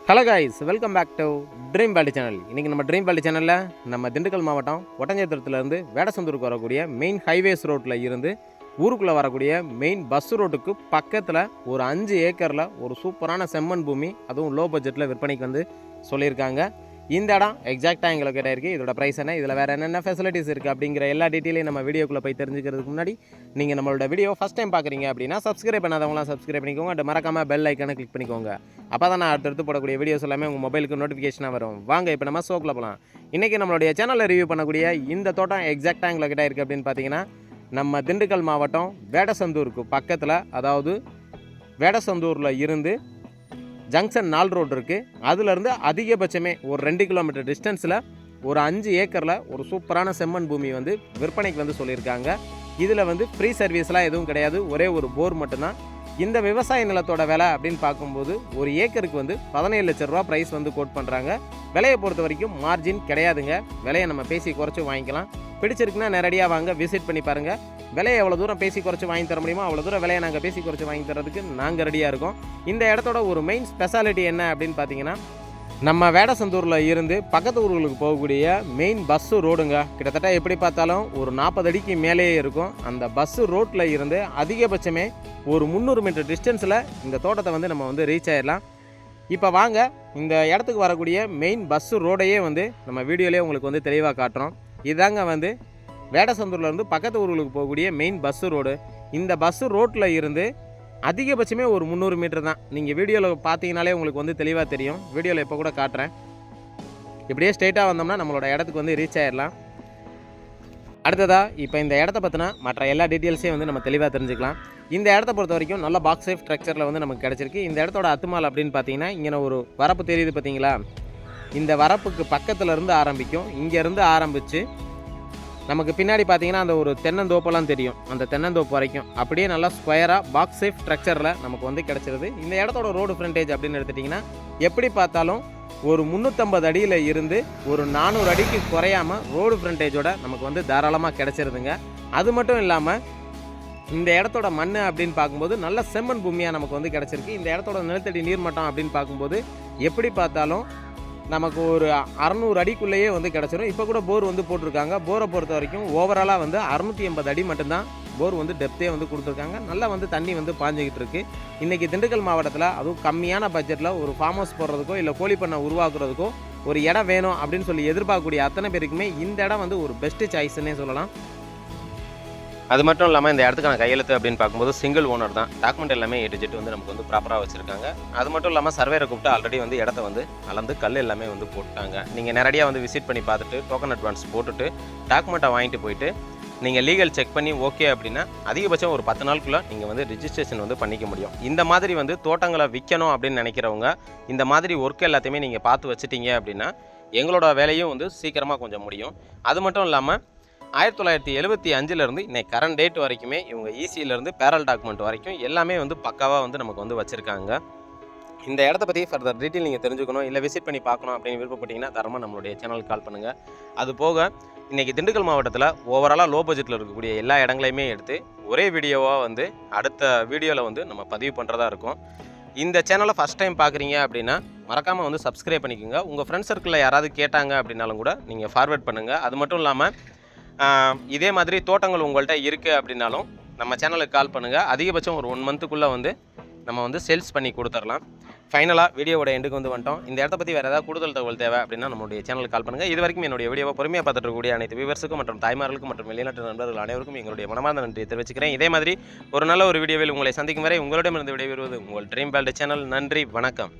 Hello guys, welcome back to dream world channel. இன்றைக்கி நம்ம dream world சேனலில் நம்ம திண்டுக்கல் மாவட்டம் ஒட்டஞ்சத்திரத்துலேருந்து வேடசந்தூருக்கு வரக்கூடிய மெயின் ஹைவேஸ் ரோட்டில் இருந்து ஊருக்குள்ளே வரக்கூடிய மெயின் பஸ் ரோட்டுக்கு பக்கத்தில் ஒரு 5 ஏக்கரில் ஒரு சூப்பரான செம்மண் பூமி, அதுவும் லோ பட்ஜெட்டில் விற்பனைக்கு வந்து சொல்லியிருக்காங்க. இந்த இடம் எக்ஸாக்டாக எங்களுக்கு கிட்ட இருக்குது. இதோட ப்ரைஸ் என்ன, இதில் வேறு என்னென்ன ஃபெசிலிட்டிஸ் இருக்குது அப்படிங்கிற எல்லா டீட்டெயிலையும் நம்ம வீடியோக்குள்ளே போய் தெரிஞ்சுக்கிறதுக்கு முன்னாடி நீங்கள் நம்மளோட வீடியோ ஃபஸ்ட் டைம் பார்க்குறீங்க அப்படின்னா சப்ஸ்கிரைப் பண்ணாதவங்களாம் சப்ஸ்கிரைப் பண்ணிக்கோங்க. அண்ட் மறக்காமல் பெல் ஐக்கானை கிளிக் பண்ணிக்கோங்க. அப்போ தான் நான் அடுத்தடுத்து போடக்கூடிய வீடியோஸ் எல்லாமே உங்கள் மொபைலுக்கு நோட்டிஃபிகேஷனாக வரும். வாங்க இப்போ நம்ம ஷோக்கில் போகலாம். இன்றைக்கி நம்மளுடைய சேனலில் ரிவ்யூ பண்ணக்கூடிய இந்த தோட்டம் எக்ஸாக்டாக எங்களுக்கு கிட்ட இருக்குது அப்படின்னு பார்த்தீங்கன்னா, நம்ம திண்டுக்கல் மாவட்டம் வேடசந்தூருக்கு பக்கத்தில், அதாவது வேடசந்தூரில் இருந்து ஜங்ஷன் 4 ரோடு இருக்குது. அதுலேருந்து அதிகபட்சமே ஒரு 2 கிலோமீட்டர் டிஸ்டன்ஸில் ஒரு 5 ஏக்கரில் ஒரு சூப்பரான செம்மண் பூமி வந்து விற்பனைக்கு வந்து சொல்லியிருக்காங்க. இதில் வந்து ஃப்ரீ சர்வீஸ்லாம் எதுவும் கிடையாது, ஒரே ஒரு போர் மட்டும்தான். இந்த விவசாய நிலத்தோட விலை அப்படின்னு பார்க்கும்போது ஒரு ஏக்கருக்கு வந்து 17 லட்ச ரூபா ப்ரைஸ் வந்து கோட் பண்ணுறாங்க. விலையை பொறுத்த வரைக்கும் மார்ஜின் கிடையாதுங்க. விலையை நம்ம பேசி குறைச்சி வாங்கிக்கலாம். பிடிச்சிருக்குன்னா நேரடியாக வாங்க, விசிட் பண்ணி பாருங்கள். விலையை எவ்வளோ தூரம் பேசி குறைச்சி வாங்கி தர முடியுமோ அவ்வளோ தூரம் விலையை நாங்கள் பேசி குறைச்சி வாங்கி தரதுக்கு நாங்கள் ரெடியாக இருக்கோம். இந்த இடத்தோட ஒரு மெயின் ஸ்பெஷாலிட்டி என்ன அப்படின்னு பார்த்தீங்கன்னா, நம்ம வேடசந்தூரில் இருந்து பக்கத்து ஊர்களுக்கு போகக்கூடிய மெயின் பஸ்ஸு ரோடுங்க. கிட்டத்தட்ட எப்படி பார்த்தாலும் ஒரு 40 அடிக்கு மேலேயே இருக்கும். அந்த பஸ்ஸு ரோட்டில் இருந்து அதிகபட்சமே ஒரு 300 மீட்டர் டிஸ்டன்ஸில் இந்த தோட்டத்தை வந்து நம்ம வந்து ரீச் ஆகிடலாம். இப்போ வாங்க, இந்த இடத்துக்கு வரக்கூடிய மெயின் பஸ்ஸு ரோடையே வந்து நம்ம வீடியோலேயே உங்களுக்கு வந்து தெளிவாக காட்டுறோம். இதாங்க வந்து வேடசந்தூர்லேருந்து பக்கத்து ஊர்களுக்கு போகக்கூடிய மெயின் பஸ்ஸு ரோடு. இந்த பஸ்ஸு ரோட்டில் இருந்து அதிகபட்சமே ஒரு 300 மீட்டர் தான். நீங்கள் வீடியோவில் பார்த்தீங்கனாலே உங்களுக்கு வந்து தெளிவாக தெரியும். வீடியோவில் இப்போ கூட காட்டுறேன். இப்படியே ஸ்ட்ரெயிட்டாக வந்தோம்னா நம்மளோட இடத்துக்கு வந்து ரீச் ஆகிடலாம். அடுத்ததாக இப்போ இந்த இடத்த பற்றினா மற்ற எல்லா டீட்டெயில்ஸையும் வந்து நம்ம தெளிவாக தெரிஞ்சுக்கலாம். இந்த இடத்த பொறுத்த வரைக்கும் நல்ல பாக்ஸ் சேஃப் ஸ்ட்ரக்சரில் வந்து நமக்கு கிடச்சிருக்கு. இந்த இடத்தோட அத்துமால் அப்படின்னு பார்த்தீங்கன்னா, இங்கே ஒரு வரப்பு தெரியுது பார்த்தீங்களா? இந்த வரப்புக்கு பக்கத்தில் இருந்து ஆரம்பிக்கும். இங்கேருந்து ஆரம்பித்து நமக்கு பின்னாடி பார்த்தீங்கன்னா அந்த ஒரு தென்னந்தோப்பெல்லாம் தெரியும். அந்த தென்னந்தோப்பு வரைக்கும் அப்படியே நல்லா ஸ்கொயராக பாக்ஸ் சேஃப் ஸ்ட்ரக்சரில் நமக்கு வந்து கிடச்சிருது. இந்த இடத்தோட ரோடு ஃப்ரண்டேஜ் அப்படின்னு எடுத்துட்டிங்கன்னா, எப்படி பார்த்தாலும் ஒரு 350 அடியில் இருந்து ஒரு 400 அடிக்கு குறையாமல் ரோடு ஃப்ரண்டேஜோட நமக்கு வந்து தாராளமாக கிடச்சிருதுங்க. அது மட்டும் இல்லாமல் இந்த இடத்தோட மண் அப்படின்னு பார்க்கும்போது நல்ல செம்மண் பூமியாக நமக்கு வந்து கிடச்சிருக்கு. இந்த இடத்தோட நிலத்தடி நீர்மட்டம் அப்படின்னு பார்க்கும்போது எப்படி பார்த்தாலும் நமக்கு ஒரு 600 அடிக்குள்ளேயே வந்து கிடச்சிரும். இப்போ கூட போர் வந்து போட்டிருக்காங்க. போரை பொறுத்த வரைக்கும் ஓவராலாக வந்து 680 அடி மட்டும்தான் போர் வந்து டெப்த்தே வந்து கொடுத்துருக்காங்க. நல்லா வந்து தண்ணி வந்து பாஞ்சிக்கிட்டு இருக்குது. இன்றைக்கி திண்டுக்கல் மாவட்டத்தில் அதுவும் கம்மியான பட்ஜெட்டில் ஒரு ஃபார்ம் ஹவுஸ் போடுறதுக்கோ இல்லை கோழி பண்ணை உருவாக்குறதுக்கோ ஒரு இடம் வேணும் அப்படின்னு சொல்லி எதிர்பார்க்கக்கூடிய அத்தனை பேருக்குமே இந்த இடம் வந்து ஒரு பெஸ்ட்டு சாய்ஸ்ன்னே சொல்லலாம். அது மட்டும் இல்லாமல் இந்த இடத்துக்கான கையெழுத்து அப்படின்னு பார்க்கும்போது சிங்கிள் ஓனர் தான். டாக்குமெண்ட் எல்லாமே ஏடிஜெட் வந்து நமக்கு வந்து ப்ராப்பராக வச்சுருக்காங்க. அது மட்டும் இல்லாமல் சர்வேரை கூப்பிட்டு ஆல்ரெடி வந்து இடத்த வந்து அளந்து கல் எல்லாமே வந்து போட்டாங்க. நீங்கள் நேரடியாக வந்து விசிட் பண்ணி பார்த்துட்டு டோக்கன் அட்வான்ஸ் போட்டுட்டு டாக்குமெண்ட்டை வாங்கிட்டு போயிட்டு நீங்கள் லீகல் செக் பண்ணி ஓகே அப்படின்னா அதிகபட்சம் ஒரு 10 நாளுக்குள்ளே நீங்கள் வந்து ரிஜிஸ்ட்ரேஷன் வந்து பண்ணிக்க முடியும். இந்த மாதிரி வந்து தோட்டங்களை விற்கணும் அப்படின்னு நினைக்கிறவங்க இந்த மாதிரி ஒர்க் எல்லாத்தையுமே நீங்கள் பார்த்து வச்சுட்டீங்க அப்படின்னா எங்களோட வேலையும் வந்து சீக்கிரமாக கொஞ்சம் முடியும். அது மட்டும் இல்லாமல் 1975 இன்னைக்கு கரண்ட் டேட் வரைக்குமே இவங்க ஈசியிலேருந்து பேரல் டாக்குமெண்ட் வரைக்கும் எல்லாமே வந்து பக்காவாக வந்து நமக்கு வந்து வச்சுருக்காங்க. இந்த இடத்த பற்றி ஃபர்தர் டீட்டெயில் நீங்கள் தெரிஞ்சுக்கணும் இல்லை விசிட் பண்ணி பார்க்கணும் அப்படின்னு விருப்பப்பட்டீங்கன்னா தரமாக நம்மளுடைய சேனலுக்கு கால் பண்ணுங்கள். அது போக இன்றைக்கி திண்டுக்கல் மாவட்டத்தில் ஓவராலாக லோ பட்ஜெட்டில் இருக்கக்கூடிய எல்லா இடங்களையுமே எடுத்து ஒரே வீடியோவாக வந்து அடுத்த வீடியோவில் வந்து நம்ம பதிவு பண்ணுறதா இருக்கும். இந்த சேனலை ஃபஸ்ட் டைம் பார்க்குறீங்க அப்படின்னா மறக்காமல் வந்து சப்ஸ்கிரைப் பண்ணிக்கோங்க. உங்கள் ஃப்ரெண்ட்ஸ் சர்க்கிளில் யாராவது கேட்டாங்க அப்படின்னாலும் கூட நீங்கள் ஃபார்வேர்ட் பண்ணுங்கள். அது மட்டும் இல்லாமல் இதே மாதிரி தோட்டங்கள் உங்கள்கிட்ட இருக்குது அப்படின்னாலும் நம்ம சேனலுக்கு கால் பண்ணுங்கள். அதிகபட்சம் ஒரு 1 மந்த்துக்குள்ளே வந்து நம்ம வந்து சேல்ஸ் பண்ணி கொடுத்துடலாம். ஃபைனலாக வீடியோவோட எண்டுக்கு வந்து வந்துட்டோம். இந்த இடத்த பற்றி வேறு ஏதாவது கூடுதல் தகவல் தேவை அப்படின்னா நம்மளுடைய சேனலுக்கு கால் பண்ணுங்கள். இது வரைக்கும் என்னுடைய வீடியோவை பொறுமையாக பார்த்துட்டு இருக்கக்கூடிய அனைத்து வியூவர்ஸுக்கும் மற்றும் தாய்மார்களுக்கும் மற்றும் வெளிநாட்டு நண்பர்கள் அனைவருக்கும் எங்களுடைய மனமார்ந்த நன்றியை தெரிவிச்சுக்கிறேன். இதே மாதிரி ஒரு நல்ல ஒரு வீடியோவில் உங்களை சந்திக்கும் வரை உங்களிடமிருந்து விடைபெறுவது உங்கள் ட்ரீம் வேல்டு சேனல். நன்றி, வணக்கம்.